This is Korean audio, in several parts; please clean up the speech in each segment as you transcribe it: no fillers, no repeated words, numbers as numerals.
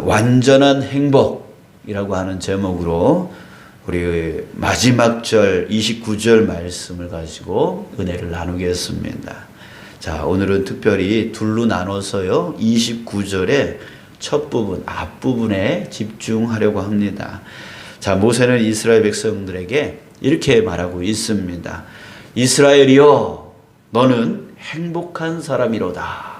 완전한 행복이라고 하는 제목으로 우리 마지막 절 29절 말씀을 가지고 은혜를 나누겠습니다. 자, 오늘은 특별히 둘로 나눠서요 29절의 첫 부분, 앞부분에 집중하려고 합니다. 자, 모세는 이스라엘 백성들에게 이렇게 말하고 있습니다. 이스라엘이여, 너는 행복한 사람이로다.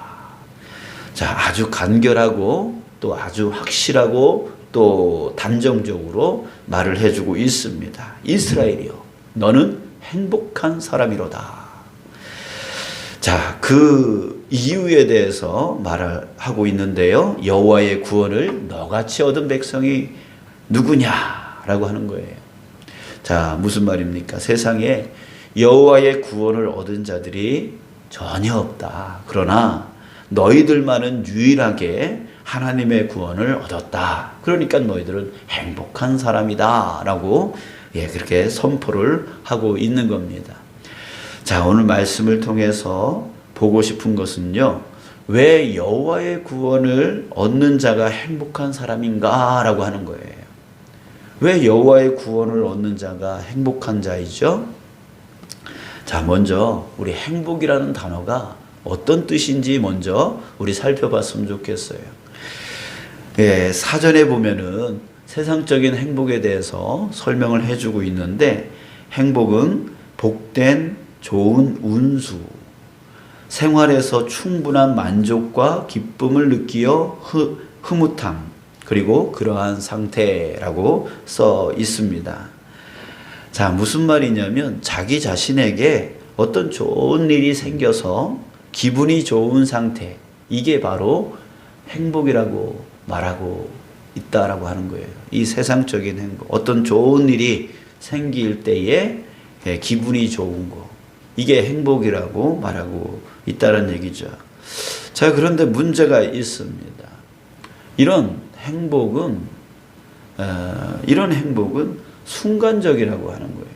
자, 아주 간결하고 또 아주 확실하고 또 단정적으로 말을 해주고 있습니다. 이스라엘이여, 너는 행복한 사람이로다. 자, 그 이유에 대해서 말을 하고 있는데요. 여호와의 구원을 너같이 얻은 백성이 누구냐라고 하는 거예요. 자, 무슨 말입니까? 세상에 여호와의 구원을 얻은 자들이 전혀 없다. 그러나 너희들만은 유일하게 하나님의 구원을 얻었다. 그러니까 너희들은 행복한 사람이다. 라고 그렇게 선포를 하고 있는 겁니다. 자, 오늘 말씀을 통해서 보고 싶은 것은요. 왜 여호와의 구원을 얻는 자가 행복한 사람인가? 라고 하는 거예요. 왜 여호와의 구원을 얻는 자가 행복한 자이죠? 자, 먼저 우리 행복이라는 단어가 어떤 뜻인지 먼저 우리 살펴봤으면 좋겠어요. 사전에 보면은 세상적인 행복에 대해서 설명을 해주고 있는데, 행복은 복된 좋은 운수, 생활에서 충분한 만족과 기쁨을 느끼어 흐뭇함, 그리고 그러한 상태라고 써 있습니다. 자, 무슨 말이냐면 자기 자신에게 어떤 좋은 일이 생겨서 기분이 좋은 상태, 이게 바로 행복이라고 말하고 있다라고 하는 거예요. 이 세상적인 행복, 어떤 좋은 일이 생길 때에 기분이 좋은 거, 이게 행복이라고 말하고 있다는 얘기죠. 자, 그런데 문제가 있습니다. 이런 행복은 순간적이라고 하는 거예요.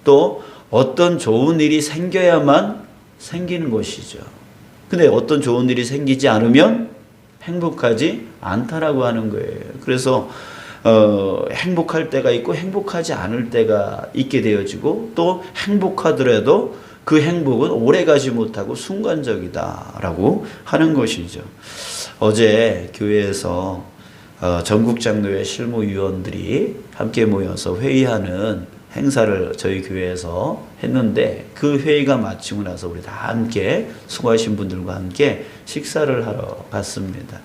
또 어떤 좋은 일이 생겨야만 생기는 것이죠. 근데 어떤 좋은 일이 생기지 않으면 행복하지 않다라고 하는 거예요. 그래서 행복할 때가 있고 행복하지 않을 때가 있게 되어지고, 또 행복하더라도 그 행복은 오래가지 못하고 순간적이다라고 하는 것이죠. 어제 교회에서 전국장로회 실무위원들이 함께 모여서 회의하는 행사를 저희 교회에서 했는데, 그 회의가 마치고 나서 우리 다 함께 수고하신 분들과 함께 식사를 하러 갔습니다.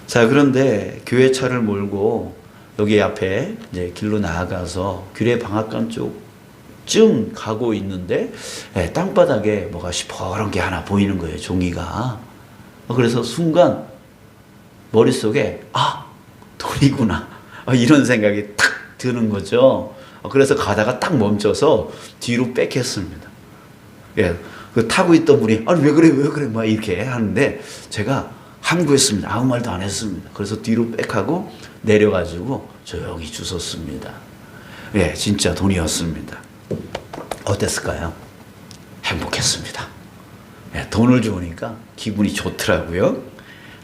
자, 그런데 교회 차를 몰고 여기 앞에 이제 길로 나아가서 규례방앗간 쪽쯤 가고 있는데 땅바닥에 뭐가 시퍼런 게 하나 보이는 거예요. 종이가. 그래서 순간 머릿속에 돈이구나 이런 생각이 탁 드는 거죠. 그래서 가다가 딱 멈춰서 뒤로 빽했습니다. 그 타고 있던 분이 왜 그래 막 이렇게 하는데 제가 함구했습니다. 아무 말도 안 했습니다. 그래서 뒤로 빽하고 내려가지고 조용히 주웠습니다. 진짜 돈이었습니다. 어땠을까요? 행복했습니다. 돈을 주우니까 기분이 좋더라고요.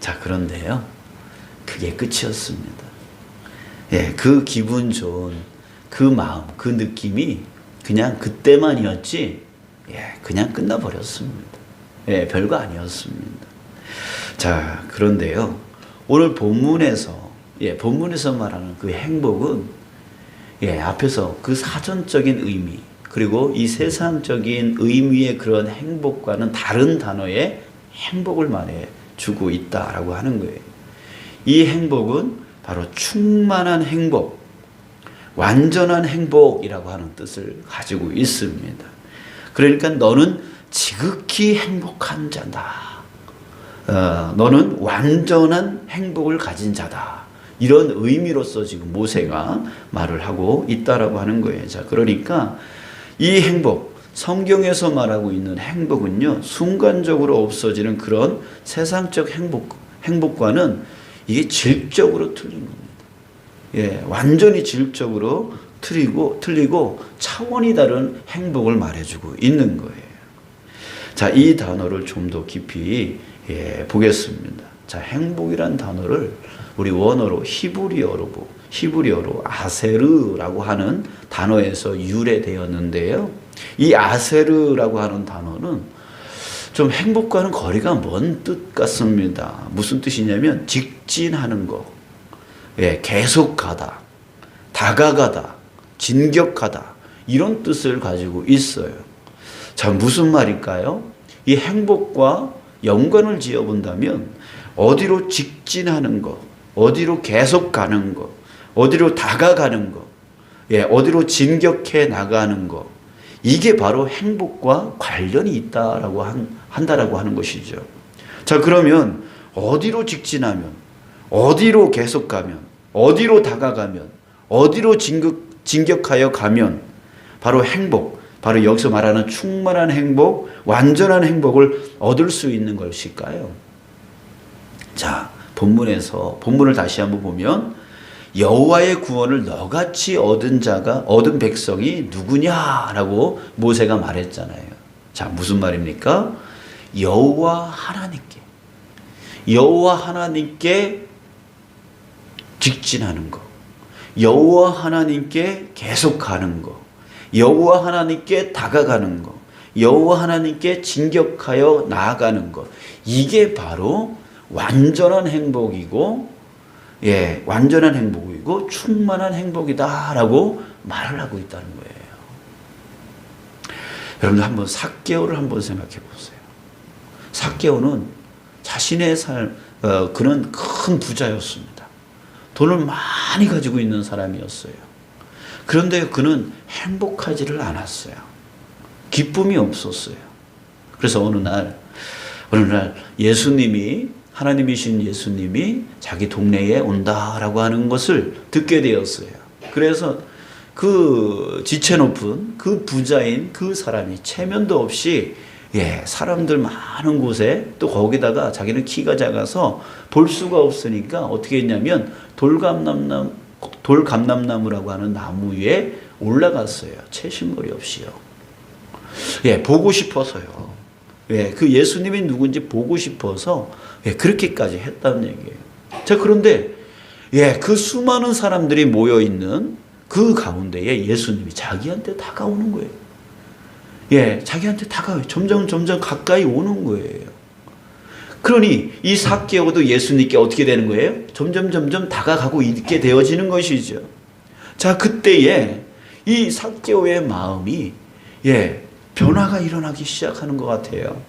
자, 그런데요, 그게 끝이었습니다. 그 기분 좋은 그 마음, 그 느낌이 그냥 그때만이었지, 그냥 끝나버렸습니다. 별거 아니었습니다. 자, 그런데요, 오늘 본문에서 말하는 그 행복은, 앞에서 그 사전적인 의미, 그리고 이 세상적인 의미의 그런 행복과는 다른 단어의 행복을 말해주고 있다라고 하는 거예요. 이 행복은 바로 충만한 행복, 완전한 행복이라고 하는 뜻을 가지고 있습니다. 그러니까 너는 지극히 행복한 자다. 너는 완전한 행복을 가진 자다. 이런 의미로서 지금 모세가 말을 하고 있다라고 하는 거예요. 자, 그러니까 이 행복, 성경에서 말하고 있는 행복은요, 순간적으로 없어지는 그런 세상적 행복과는 이게 질적으로 틀린 겁니다. 완전히 질적으로 틀리고 차원이 다른 행복을 말해주고 있는 거예요. 자, 이 단어를 좀 더 깊이 보겠습니다. 자, 행복이란 단어를 우리 원어로 히브리어로 아세르라고 하는 단어에서 유래되었는데요. 이 아세르라고 하는 단어는 좀 행복과는 거리가 먼 뜻 같습니다. 무슨 뜻이냐면 직진하는 거, 계속가다, 다가가다, 진격하다 이런 뜻을 가지고 있어요. 자, 무슨 말일까요? 이 행복과 연관을 지어본다면 어디로 직진하는 거, 어디로 계속 가는 거, 어디로 다가가는 거, 어디로 진격해 나가는 거, 이게 바로 행복과 관련이 있다라고 한다라고 하는 것이죠. 자, 그러면 어디로 직진하면, 어디로 계속 가면, 어디로 다가가면, 어디로 진격하여 가면 바로 행복, 바로 여기서 말하는 충만한 행복, 완전한 행복을 얻을 수 있는 것일까요? 자, 본문을 다시 한번 보면 여호와의 구원을 너같이 얻은 백성이 누구냐라고 모세가 말했잖아요. 자, 무슨 말입니까? 여호와 하나님께 직진하는 거, 여호와 하나님께 계속 가는 거, 여호와 하나님께 다가가는 거, 여호와 하나님께 진격하여 나아가는 것, 이게 바로 완전한 행복이고 충만한 행복이다라고 말을 하고 있다는 거예요. 여러분들 한번 삭개오를 한번 생각해 보세요. 삭개오는 자신의 그는 큰 부자였습니다. 돈을 많이 가지고 있는 사람이었어요. 그런데 그는 행복하지를 않았어요. 기쁨이 없었어요. 그래서 어느 날 하나님이신 예수님이 자기 동네에 온다라고 하는 것을 듣게 되었어요. 그래서 그 지체 높은 그 부자인 그 사람이 체면도 없이 사람들 많은 곳에 또 거기다가 자기는 키가 작아서 볼 수가 없으니까 어떻게 했냐면 돌감람나무라고 하는 나무 위에 올라갔어요. 채신머리 없이요. 보고 싶어서요. 그 예수님이 누군지 보고 싶어서 그렇게까지 했다는 얘기예요. 자, 그런데 그 수많은 사람들이 모여 있는 그 가운데에 예수님이 자기한테 다가오는 거예요. 자기한테 다가와요. 점점 가까이 오는 거예요. 그러니 이 삭개오도 예수님께 어떻게 되는 거예요? 점점 다가가고 있게 되어지는 것이죠. 자, 그때에 이 삭개오의 마음이 변화가 일어나기 시작하는 것 같아요.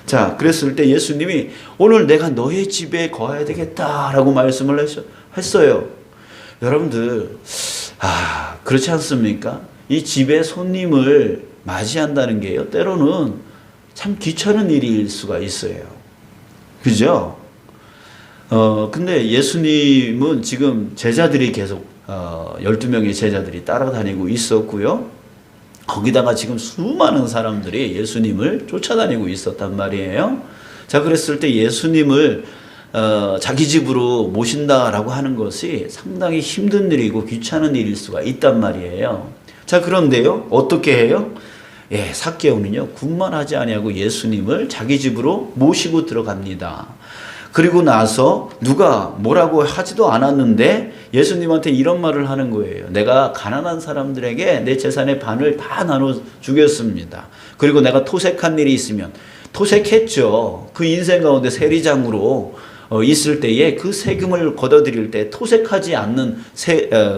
자, 그랬을 때 예수님이 오늘 내가 너의 집에 거해야 되겠다라고 말씀을 했어요. 여러분들, 그렇지 않습니까? 이 집에 손님을 맞이한다는 게요, 때로는 참 귀찮은 일일 수가 있어요. 그죠? 근데 예수님은 지금 제자들이 계속 12명의 제자들이 따라다니고 있었고요. 거기다가 지금 수많은 사람들이 예수님을 쫓아다니고 있었단 말이에요. 자, 그랬을 때 예수님을 자기 집으로 모신다라고 하는 것이 상당히 힘든 일이고 귀찮은 일일 수가 있단 말이에요. 자, 그런데요, 어떻게 해요? 삭개오는요, 군만하지 아니하고 예수님을 자기 집으로 모시고 들어갑니다. 그리고 나서 누가 뭐라고 하지도 않았는데 예수님한테 이런 말을 하는 거예요. 내가 가난한 사람들에게 내 재산의 반을 다 나눠 주겠습니다. 그리고 내가 토색한 일이 있으면, 토색했죠. 그 인생 가운데 세리장으로 있을 때에 그 세금을 걷어들일 때 토색하지 않는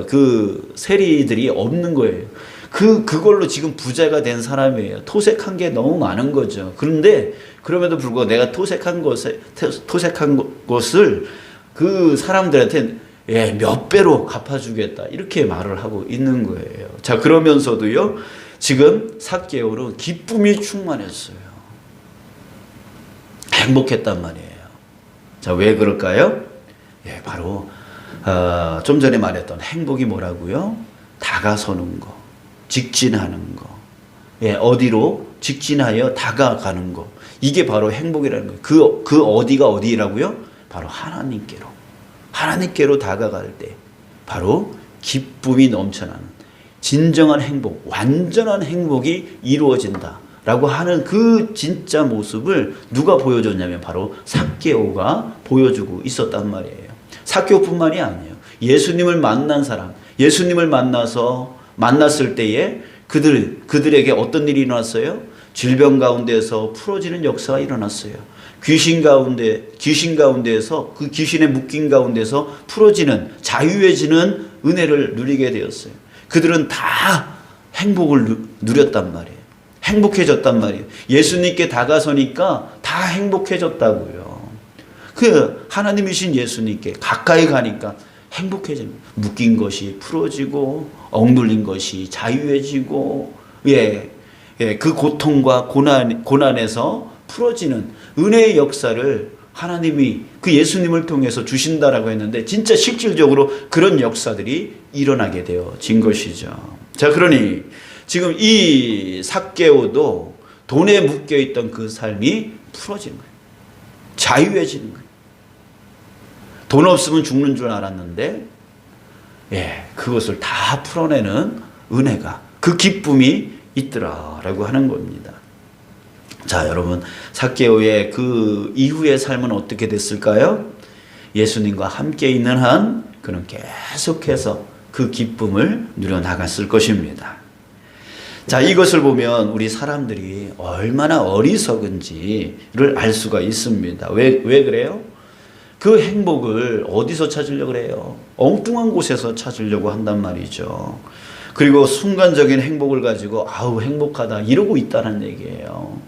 그 세리들이 없는 거예요. 그걸로 지금 부자가 된 사람이에요. 토색한 게 너무 많은 거죠. 그런데 그럼에도 불구하고 내가 토색한 것을 그 사람들한테 몇 배로 갚아주겠다, 이렇게 말을 하고 있는 거예요. 자, 그러면서도요, 지금 삭개오는 기쁨이 충만했어요. 행복했단 말이에요. 자, 왜 그럴까요? 바로 좀 전에 말했던 행복이 뭐라고요? 다가서는 거, 직진하는 거, 어디로 직진하여 다가가는 거, 이게 바로 행복이라는 거예요. 그 어디가 어디라고요? 바로 하나님께로 다가갈 때 바로 기쁨이 넘쳐나는 진정한 행복, 완전한 행복이 이루어진다라고 하는 그 진짜 모습을 누가 보여줬냐면 바로 삭개오가 보여주고 있었단 말이에요. 삭개오뿐만이 아니에요. 예수님을 만난 사람, 예수님을 만났을 때에 그들에게 어떤 일이 일어났어요? 질병 가운데에서 풀어지는 역사가 일어났어요. 귀신 가운데에서 그 귀신에 묶인 가운데서 풀어지는, 자유해지는 은혜를 누리게 되었어요. 그들은 다 행복을 누렸단 말이에요. 행복해졌단 말이에요. 예수님께 다가서니까 다 행복해졌다고요. 그 하나님이신 예수님께 가까이 가니까 행복해집니다. 묶인 것이 풀어지고 억눌린 것이 자유해지고 그 고통과 고난에서 풀어지는 은혜의 역사를 하나님이 그 예수님을 통해서 주신다라고 했는데 진짜 실질적으로 그런 역사들이 일어나게 되어진 것이죠. 자, 그러니 지금 이 삭개오도 돈에 묶여있던 그 삶이 풀어지는 거예요. 자유해지는 거예요. 돈 없으면 죽는 줄 알았는데 그것을 다 풀어내는 은혜가, 그 기쁨이 있더라라고 하는 겁니다. 자, 여러분, 삭개오의 그 이후의 삶은 어떻게 됐을까요? 예수님과 함께 있는 한 그는 계속해서 그 기쁨을 누려나갔을 것입니다. 자, 이것을 보면 우리 사람들이 얼마나 어리석은지를 알 수가 있습니다. 왜 그래요? 그 행복을 어디서 찾으려고 그래요? 엉뚱한 곳에서 찾으려고 한단 말이죠. 그리고 순간적인 행복을 가지고 아우 행복하다 이러고 있다는 얘기예요.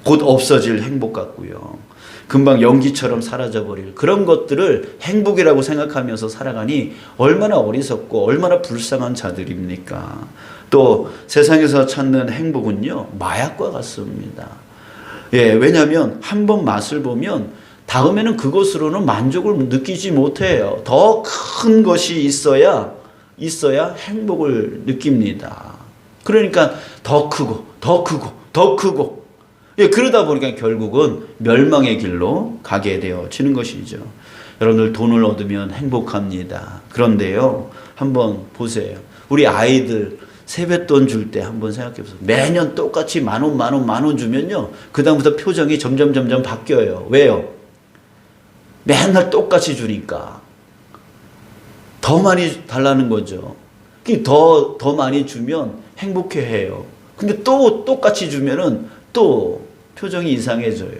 곧 없어질 행복 같고요. 금방 연기처럼 사라져버릴 그런 것들을 행복이라고 생각하면서 살아가니 얼마나 어리석고 얼마나 불쌍한 자들입니까? 또 세상에서 찾는 행복은요, 마약과 같습니다. 왜냐하면 한번 맛을 보면 다음에는 그것으로는 만족을 느끼지 못해요. 더 큰 것이 있어야 행복을 느낍니다. 그러니까 더 크고 더 크고 더 크고 그러다 보니까 결국은 멸망의 길로 가게 되어지는 것이죠. 여러분들 돈을 얻으면 행복합니다. 그런데요, 한번 보세요. 우리 아이들 세뱃돈 줄 때 한번 생각해 보세요. 매년 똑같이 만 원 주면요, 그 다음부터 표정이 점점 바뀌어요. 왜요? 맨날 똑같이 주니까 더 많이 달라는 거죠. 더 많이 주면 행복해해요. 근데 또 똑같이 주면은 또 표정이 이상해져요.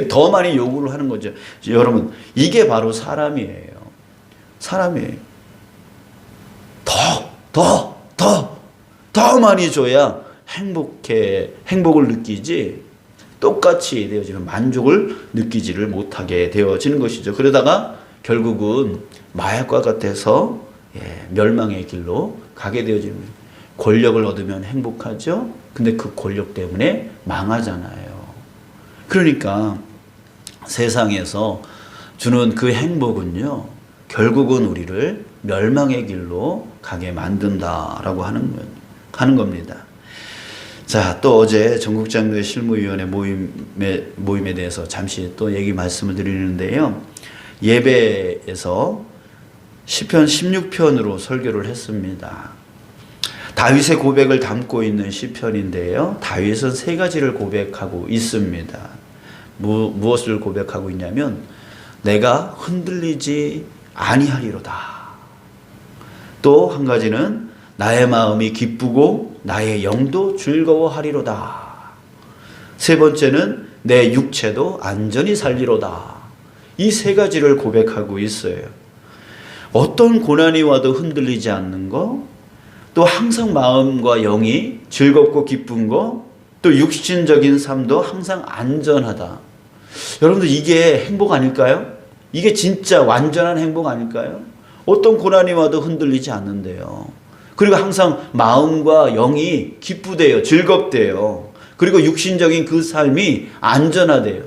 더 많이 요구를 하는 거죠. 여러분, 이게 바로 사람이에요. 더 많이 줘야 행복을 느끼지, 똑같이 되어지는 만족을 느끼지를 못하게 되어지는 것이죠. 그러다가 결국은 마약과 같아서 멸망의 길로 가게 되어지는 거예요. 권력을 얻으면 행복하죠. 근데 그 권력 때문에 망하잖아요. 그러니까 세상에서 주는 그 행복은요, 결국은 우리를 멸망의 길로 가게 만든다라고 하는 겁니다. 자, 또 어제 전국장로회 실무위원회 모임에 대해서 잠시 또 말씀을 드리는데요. 예배에서 시편 16편으로 설교를 했습니다. 다윗의 고백을 담고 있는 시편인데요. 다윗은 세 가지를 고백하고 있습니다. 무엇을 고백하고 있냐면, 내가 흔들리지 아니하리로다. 또 한 가지는 나의 마음이 기쁘고 나의 영도 즐거워하리로다. 세 번째는 내 육체도 안전히 살리로다. 이 세 가지를 고백하고 있어요. 어떤 고난이 와도 흔들리지 않는 거, 또 항상 마음과 영이 즐겁고 기쁜 거, 또 육신적인 삶도 항상 안전하다. 여러분들, 이게 행복 아닐까요? 이게 진짜 완전한 행복 아닐까요? 어떤 고난이 와도 흔들리지 않는데요. 그리고 항상 마음과 영이 기쁘대요. 즐겁대요. 그리고 육신적인 그 삶이 안전하대요.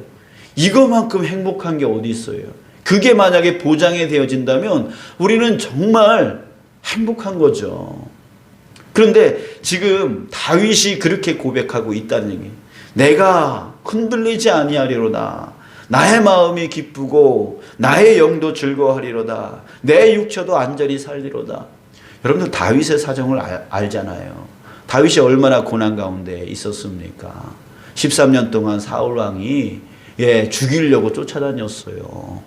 이거만큼 행복한 게 어디 있어요? 그게 만약에 보장이 되어진다면 우리는 정말 행복한 거죠. 그런데 지금 다윗이 그렇게 고백하고 있다는 얘기예요. 내가 흔들리지 아니하리로다. 나의 마음이 기쁘고 나의 영도 즐거워하리로다. 내 육체도 안전히 살리로다. 여러분들, 다윗의 사정을 알잖아요. 다윗이 얼마나 고난 가운데 있었습니까? 13년 동안 사울 왕이 죽이려고 쫓아다녔어요.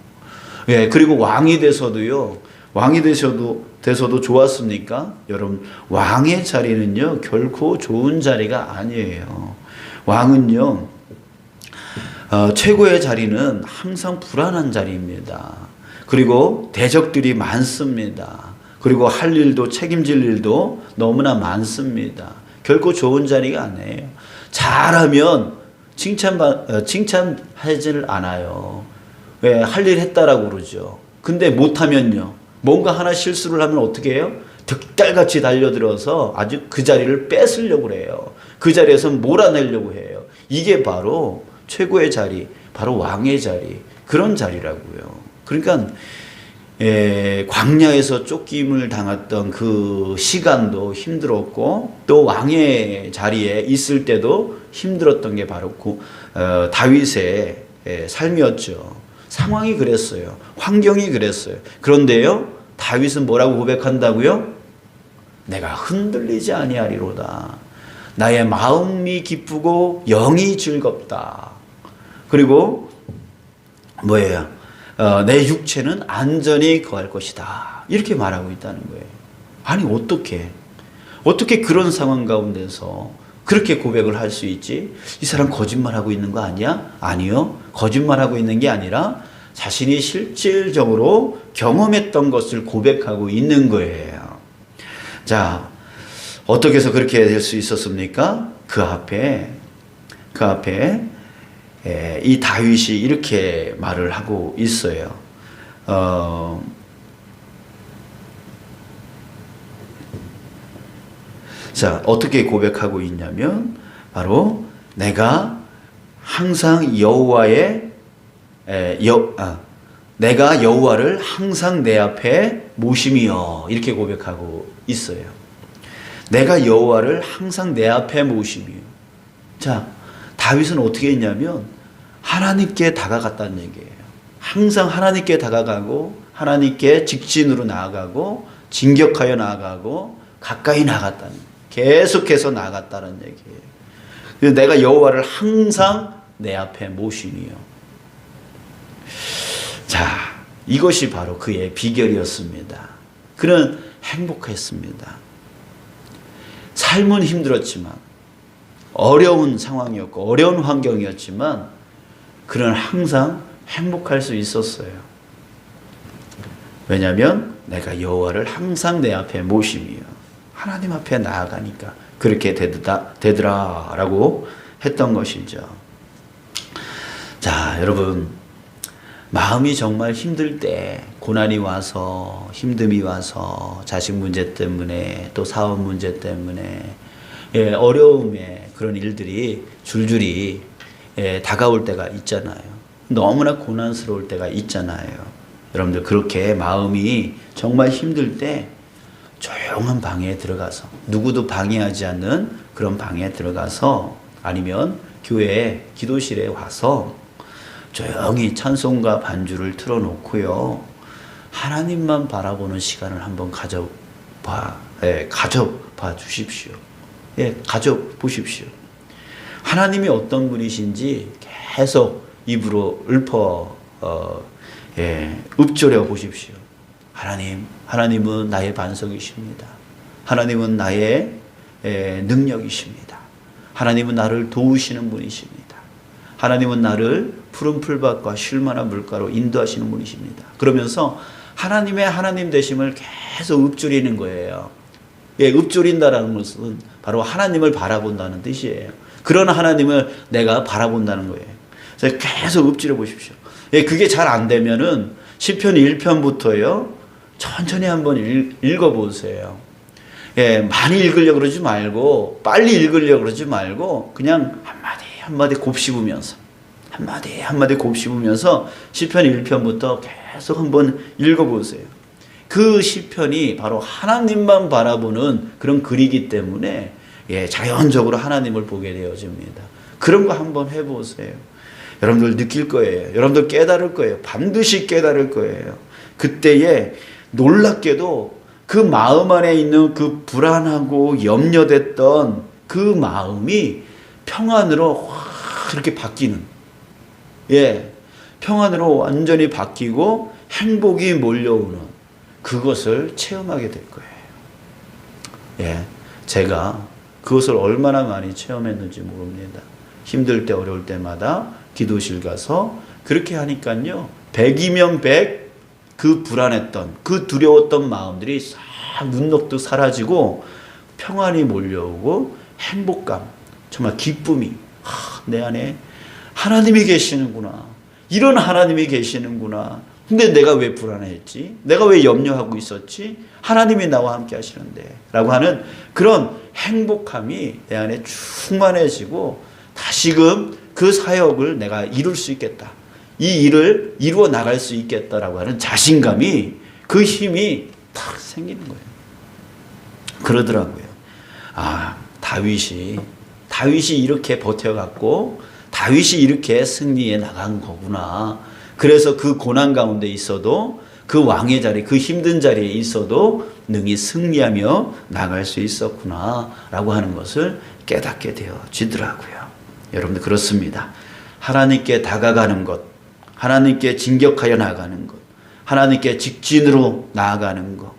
예, 그리고 왕이 돼서도요. 왕이 돼서도 좋았습니까? 여러분, 왕의 자리는요, 결코 좋은 자리가 아니에요. 왕은요, 최고의 자리는 항상 불안한 자리입니다. 그리고 대적들이 많습니다. 그리고 할 일도 책임질 일도 너무나 많습니다. 결코 좋은 자리가 아니에요. 잘하면 칭찬하지를 않아요. 왜? 할 일 했다라고 그러죠. 근데 못하면요. 뭔가 하나 실수를 하면 어떻게 해요? 득달같이 달려들어서 아주 그 자리를 뺏으려고 해요. 그 자리에서 몰아내려고 해요. 이게 바로 최고의 자리, 바로 왕의 자리, 그런 자리라고요. 그러니까 광야에서 쫓김을 당했던 그 시간도 힘들었고, 또 왕의 자리에 있을 때도 힘들었던 게 바로 다윗의 삶이었죠. 상황이 그랬어요. 환경이 그랬어요. 그런데요, 다윗은 뭐라고 고백한다고요? 내가 흔들리지 아니하리로다. 나의 마음이 기쁘고 영이 즐겁다. 그리고 뭐예요? 내 육체는 안전히 거할 것이다. 이렇게 말하고 있다는 거예요. 아니, 어떻게 그런 상황 가운데서 그렇게 고백을 할 수 있지? 이 사람 거짓말하고 있는 거 아니야? 아니요. 거짓말하고 있는 게 아니라 자신이 실질적으로 경험했던 것을 고백하고 있는 거예요. 자, 어떻게 해서 그렇게 될 수 있었습니까? 그 앞에 이 다윗이 이렇게 말을 하고 있어요. 자, 어떻게 고백하고 있냐면 바로 내가 항상 내가 여호와를 항상 내 앞에 모심이여, 이렇게 고백하고 있어요. 내가 여호와를 항상 내 앞에 모심이요. 자, 다윗은 어떻게 했냐면 하나님께 다가갔다는 얘기예요. 항상 하나님께 다가가고 하나님께 직진으로 나아가고 진격하여 나아가고 가까이 나갔다는, 계속해서 나아갔다는 얘기예요. 내가 여호와를 항상 내 앞에 모심이요. 자, 이것이 바로 그의 비결이었습니다. 그는 행복했습니다. 삶은 힘들었지만, 어려운 상황이었고 어려운 환경이었지만 그는 항상 행복할 수 있었어요. 왜냐하면 내가 여호와를 항상 내 앞에 모심이요. 하나님 앞에 나아가니까 그렇게 되더라라고 했던 것이죠. 자, 여러분, 마음이 정말 힘들 때, 고난이 와서, 힘듦이 와서, 자식 문제 때문에, 또 사업 문제 때문에, 어려움에 그런 일들이 줄줄이 다가올 때가 있잖아요. 너무나 고난스러울 때가 있잖아요. 여러분들, 그렇게 마음이 정말 힘들 때 조용한 방에 들어가서, 누구도 방해하지 않는 그런 방에 들어가서, 아니면 교회 기도실에 와서 조용히 찬송가 반주를 틀어놓고요, 하나님만 바라보는 시간을 한번 가져봐 주십시오. 가져보십시오. 하나님이 어떤 분이신지 계속 입으로 읊조려 보십시오. 하나님은 나의 반석이십니다. 하나님은 나의 능력이십니다. 하나님은 나를 도우시는 분이십니다. 하나님은 나를 푸른 풀밭과 쉴만한 물가로 인도하시는 분이십니다. 그러면서 하나님의 하나님 되심을 계속 읊조리는 거예요. 읊조린다라는 것은 바로 하나님을 바라본다는 뜻이에요. 그런 하나님을 내가 바라본다는 거예요. 그래서 계속 읊조려 보십시오. 그게 잘 안 되면은 시편 1편부터요, 천천히 한번 읽어보세요. 많이 읽으려고 그러지 말고, 빨리 읽으려고 그러지 말고, 그냥 한마디 곱씹으면서, 한마디 곱씹으면서 시편 1편부터 계속 한번 읽어보세요. 그 시편이 바로 하나님만 바라보는 그런 글이기 때문에 자연적으로 하나님을 보게 되어집니다. 그런 거 한번 해보세요. 여러분들 느낄 거예요. 여러분들 깨달을 거예요. 반드시 깨달을 거예요. 그때에 놀랍게도 그 마음 안에 있는 그 불안하고 염려됐던 그 마음이 평안으로 확 이렇게 바뀌는, 평안으로 완전히 바뀌고 행복이 몰려오는 그것을 체험하게 될 거예요. 예, 제가 그것을 얼마나 많이 체험했는지 모릅니다. 힘들 때 어려울 때마다 기도실 가서 그렇게 하니까요, 100이면 100 그 불안했던 그 두려웠던 마음들이 싹 눈녹듯 사라지고 평안이 몰려오고 행복감, 정말 기쁨이 내 안에 하나님이 계시는구나, 이런 하나님이 계시는구나. 근데 내가 왜 불안했지? 내가 왜 염려하고 있었지? 하나님이 나와 함께 하시는데 라고 하는 그런 행복함이 내 안에 충만해지고 다시금 그 사역을 내가 이룰 수 있겠다, 이 일을 이루어 나갈 수 있겠다라고 하는 자신감이, 그 힘이 탁 생기는 거예요. 그러더라고요. 아, 다윗이 이렇게 버텨갖고 다윗이 이렇게 승리해 나간 거구나. 그래서 그 고난 가운데 있어도, 그 왕의 자리, 그 힘든 자리에 있어도 능히 승리하며 나갈 수 있었구나 라고 하는 것을 깨닫게 되어지더라고요. 여러분들 그렇습니다. 하나님께 다가가는 것, 하나님께 진격하여 나가는 것, 하나님께 직진으로 나아가는 것,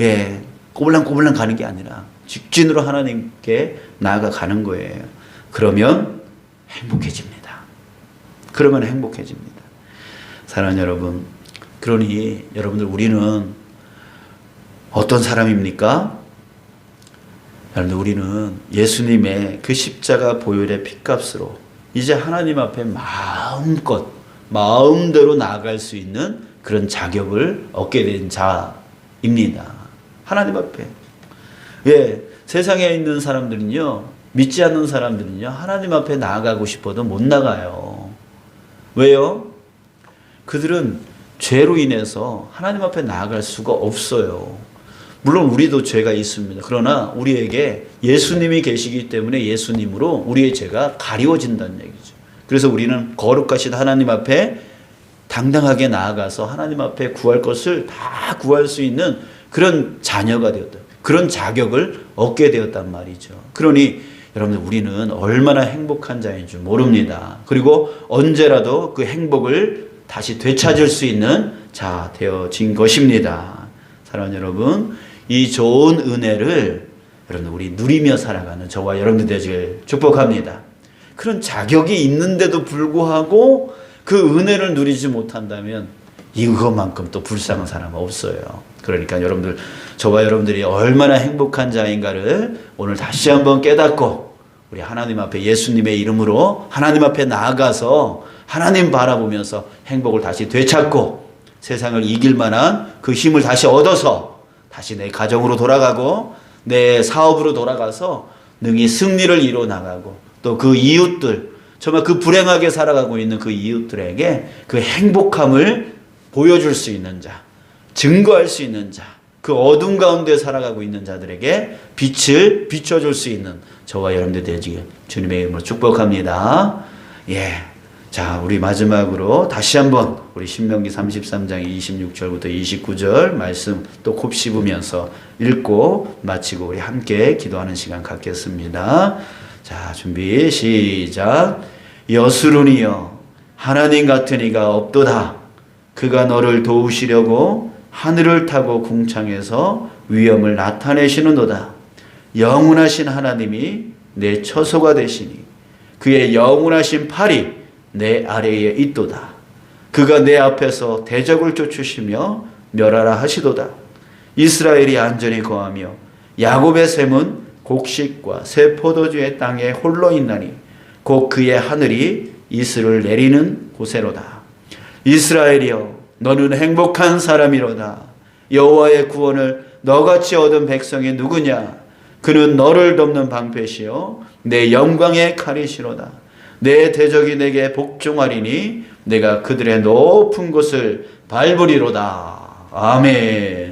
예, 꼬불랑꼬불랑 가는 게 아니라 직진으로 하나님께 나아가는 거예요. 그러면 행복해집니다. 그러면 행복해집니다. 사랑하는 여러분, 그러니 여러분들, 우리는 어떤 사람입니까? 여러분들, 우리는 예수님의 그 십자가 보혈의 피값으로 이제 하나님 앞에 마음대로 나아갈 수 있는 그런 자격을 얻게 된 자입니다. 하나님 앞에. 예, 세상에 있는 사람들은요, 믿지 않는 사람들은요, 하나님 앞에 나아가고 싶어도 못 나가요. 왜요? 그들은 죄로 인해서 하나님 앞에 나아갈 수가 없어요. 물론 우리도 죄가 있습니다. 그러나 우리에게 예수님이 계시기 때문에 예수님으로 우리의 죄가 가리워진다는 얘기죠. 그래서 우리는 거룩하신 하나님 앞에 당당하게 나아가서 하나님 앞에 구할 것을 다 구할 수 있는 그런 자녀가 되었다. 그런 자격을 얻게 되었단 말이죠. 그러니 여러분들, 우리는 얼마나 행복한 자인 줄 모릅니다. 그리고 언제라도 그 행복을 다시 되찾을 수 있는 자 되어진 것입니다. 사랑하는 여러분, 이 좋은 은혜를 여러분 우리 누리며 살아가는 저와 여러분들 되시길 축복합니다. 그런 자격이 있는데도 불구하고 그 은혜를 누리지 못한다면 이것만큼 또 불쌍한 사람은 없어요. 그러니까 여러분들, 저와 여러분들이 얼마나 행복한 자인가를 오늘 다시 한번 깨닫고 우리 하나님 앞에 예수님의 이름으로 하나님 앞에 나아가서 하나님 바라보면서 행복을 다시 되찾고 세상을 이길 만한 그 힘을 다시 얻어서 다시 내 가정으로 돌아가고 내 사업으로 돌아가서 능히 승리를 이루어 나가고 또 그 이웃들, 정말 그 불행하게 살아가고 있는 그 이웃들에게 그 행복함을 보여줄 수 있는 자, 증거할 수 있는 자, 그 어둠 가운데 살아가고 있는 자들에게 빛을 비춰줄 수 있는 저와 여러분들 되시길 주님의 이름으로 축복합니다. 예. 자, 우리 마지막으로 다시 한번 우리 신명기 33장 26절부터 29절 말씀 또 곱씹으면서 읽고 마치고 우리 함께 기도하는 시간 갖겠습니다. 자, 준비 시작. 여수론이여, 하나님 같은 이가 없도다. 그가 너를 도우시려고 하늘을 타고 궁창에서 위엄을 나타내시는도다. 영원하신 하나님이 내 처소가 되시니 그의 영원하신 팔이 내 아래에 있도다. 그가 내 앞에서 대적을 쫓으시며 멸하라 하시도다. 이스라엘이 안전히 거하며 야곱의 샘은 곡식과 새 포도주의 땅에 홀로 있나니 곧 그의 하늘이 이슬을 내리는 곳에로다. 이스라엘이여, 너는 행복한 사람이로다. 여호와의 구원을 너같이 얻은 백성이 누구냐? 그는 너를 돕는 방패시요 내 영광의 칼이시로다. 내 대적이 내게 복종하리니 내가 그들의 높은 곳을 밟으리로다. 아멘.